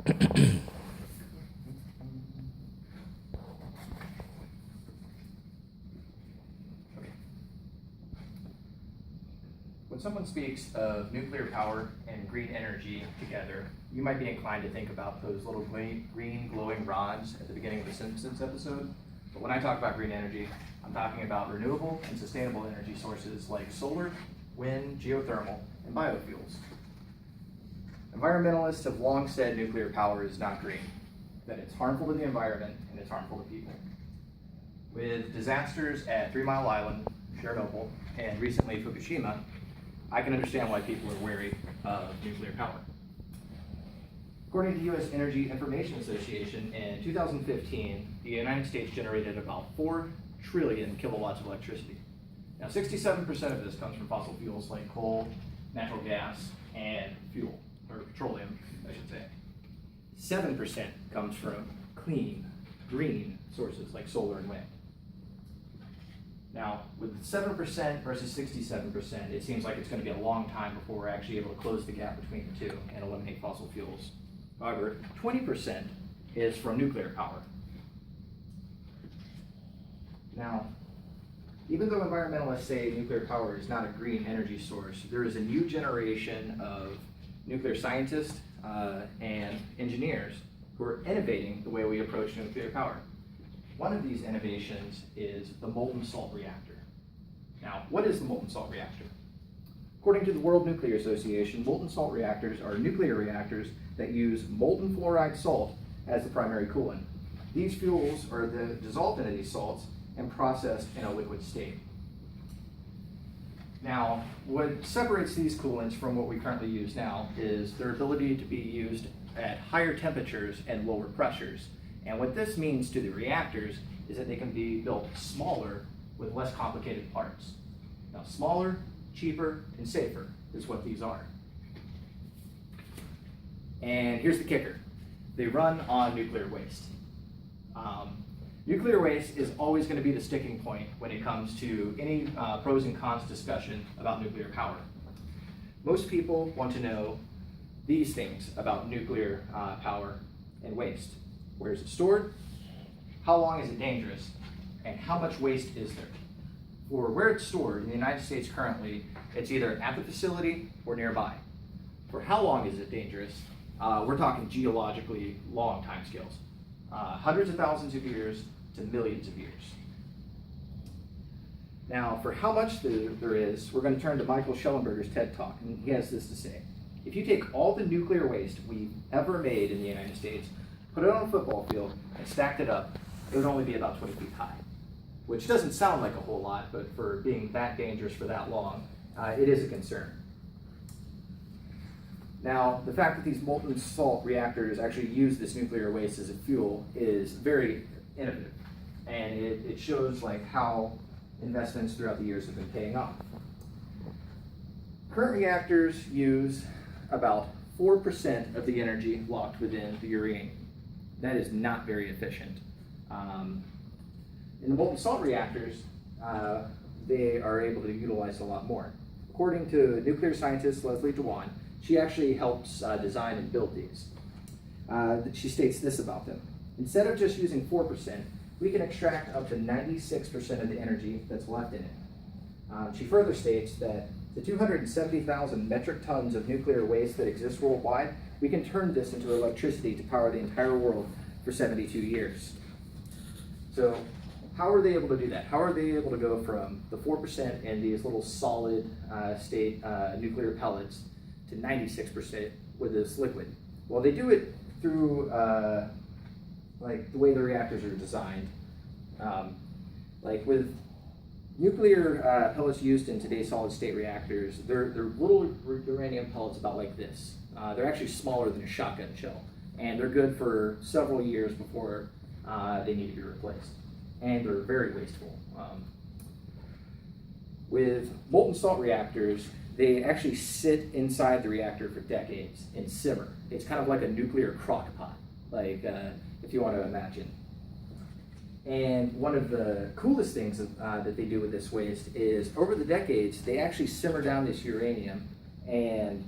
When someone speaks of nuclear power and green energy together, you might be inclined to think about those little green glowing rods at the beginning of the Simpsons episode. But when I talk about green energy, I'm talking about renewable and sustainable energy sources like solar, wind, geothermal, and biofuels. Environmentalists have long said nuclear power is not green, that it's harmful to the environment and it's harmful to people. With disasters at 3 Mile Island, Chernobyl, and recently Fukushima, I can understand why people are wary of nuclear power. According to the U.S. Energy Information Association, in 2015, the United States generated about 4 trillion kilowatts of electricity. Now, 67% of this comes from fossil fuels like coal, natural gas, and fuel, or petroleum, I should say. 7% comes from clean, green sources like solar and wind. Now, with 7% versus 67%, it seems like it's going to be a long time before we're actually able to close the gap between the two and eliminate fossil fuels. However, 20% is from nuclear power. Now, even though environmentalists say nuclear power is not a green energy source, there is a new generation of nuclear scientists and engineers who are innovating the way we approach nuclear power. One of these innovations is the molten salt reactor. Now, what is the molten salt reactor? According to the World Nuclear Association, molten salt reactors are nuclear reactors that use molten fluoride salt as the primary coolant. These fuels are then dissolved into these salts and processed in a liquid state. Now, what separates these coolants from what we currently use now is their ability to be used at higher temperatures and lower pressures. And what this means to the reactors is that they can be built smaller with less complicated parts. Now, smaller, cheaper, and safer is what these are. And here's the kicker. They run on nuclear waste. Nuclear waste is always going to be the sticking point when it comes to any pros and cons discussion about nuclear power. Most people want to know these things about nuclear power and waste. Where is it stored? How long is it dangerous? And how much waste is there? For where it's stored in the United States currently, it's either at the facility or nearby. For how long is it dangerous? We're talking geologically long timescales. Hundreds of thousands of years to millions of years. Now, for how much there is, we're going to turn to Michael Schellenberger's TED Talk, and he has this to say. If you take all the nuclear waste we've ever made in the United States, put it on a football field, and stacked it up, it would only be about 20 feet high. Which doesn't sound like a whole lot, but for being that dangerous for that long, it is a concern. Now, the fact that these molten salt reactors actually use this nuclear waste as a fuel is very innovative, and it shows like how investments throughout the years have been paying off. Current reactors use about 4% of the energy locked within the uranium. That is not very efficient. In the molten salt reactors, they are able to utilize a lot more. According to nuclear scientist Leslie Dewan, she actually helps design and build these. She states this about them. Instead of just using 4%, we can extract up to 96% of the energy that's left in it. She further states that the 270,000 metric tons of nuclear waste that exists worldwide, we can turn this into electricity to power the entire world for 72 years. So how are they able to do that? How are they able to go from the 4% in these little solid state nuclear pellets to 96% with this liquid? Well, they do it through like the way the reactors are designed. Like with nuclear pellets used in today's solid state reactors, they're little uranium pellets about like this. They're actually smaller than a shotgun shell, and they're good for several years before they need to be replaced. And they're very wasteful. With molten salt reactors, they actually sit inside the reactor for decades and simmer. It's kind of like a nuclear crock pot, like if you want to imagine. And one of the coolest things that they do with this waste is over the decades, they actually simmer down this uranium, and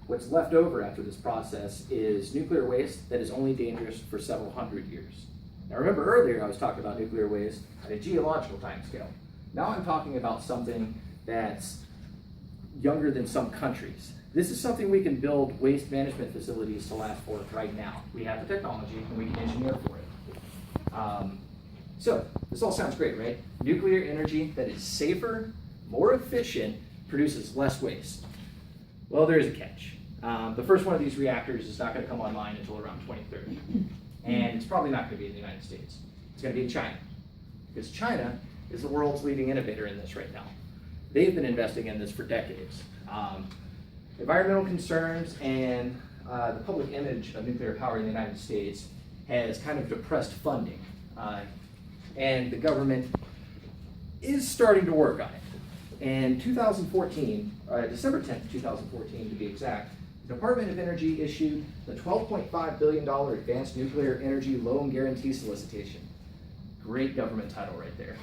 What's left over after this process is nuclear waste that is only dangerous for several hundred years. Now remember earlier I was talking about nuclear waste at a geological timescale. Now I'm talking about something that's younger than some countries. This is something we can build waste management facilities to last for right now. We have the technology and we can engineer for it. So this all sounds great, right? Nuclear energy that is safer, more efficient, produces less waste. Well, there is a catch. The first one of these reactors is not going to come online until around 2030. And it's probably not going to be in the United States. It's going to be in China. Because China is the world's leading innovator in this right now. They've been investing in this for decades. Environmental concerns and the public image of nuclear power in the United States has kind of depressed funding. And the government is starting to work on it. In 2014, December 10th, 2014 to be exact, the Department of Energy issued the $12.5 billion Advanced Nuclear Energy Loan Guarantee Solicitation. Great government title right there.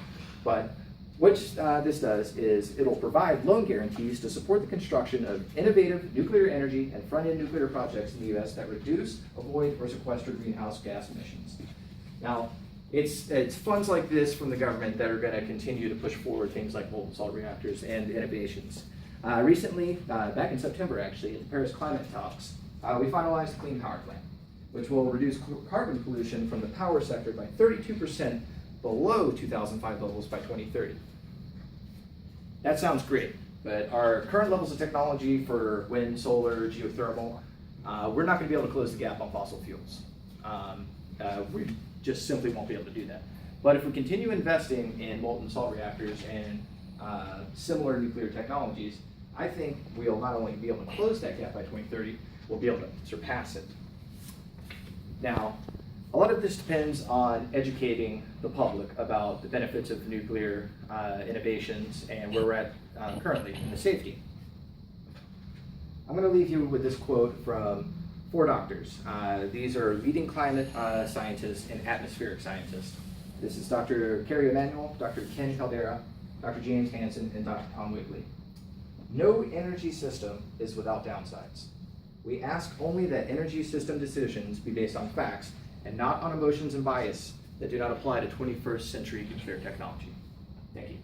But what this does is it'll provide loan guarantees to support the construction of innovative nuclear energy and front-end nuclear projects in the U.S. that reduce, avoid, or sequester greenhouse gas emissions. Now, it's funds like this from the government that are going to continue to push forward things like molten salt reactors and innovations. Recently, back in September actually, at the Paris Climate Talks, we finalized the Clean Power Plan, which will reduce carbon pollution from the power sector by 32% below 2005 levels by 2030. That sounds great, but our current levels of technology for wind, solar, geothermal, we're not going to be able to close the gap on fossil fuels. We just simply won't be able to do that. But if we continue investing in molten salt reactors and similar nuclear technologies, I think we'll not only be able to close that gap by 2030, we'll be able to surpass it. Now, a lot of this depends on educating the public about the benefits of nuclear innovations and where we're at currently in the safety. I'm going to leave you with this quote from 4 doctors. These are leading climate scientists and atmospheric scientists. This is Dr. Kerry Emanuel, Dr. Ken Caldera, Dr. James Hansen, and Dr. Tom Wigley. No energy system is without downsides. We ask only that energy system decisions be based on facts and not on emotions and bias that do not apply to 21st century nuclear technology. Thank you.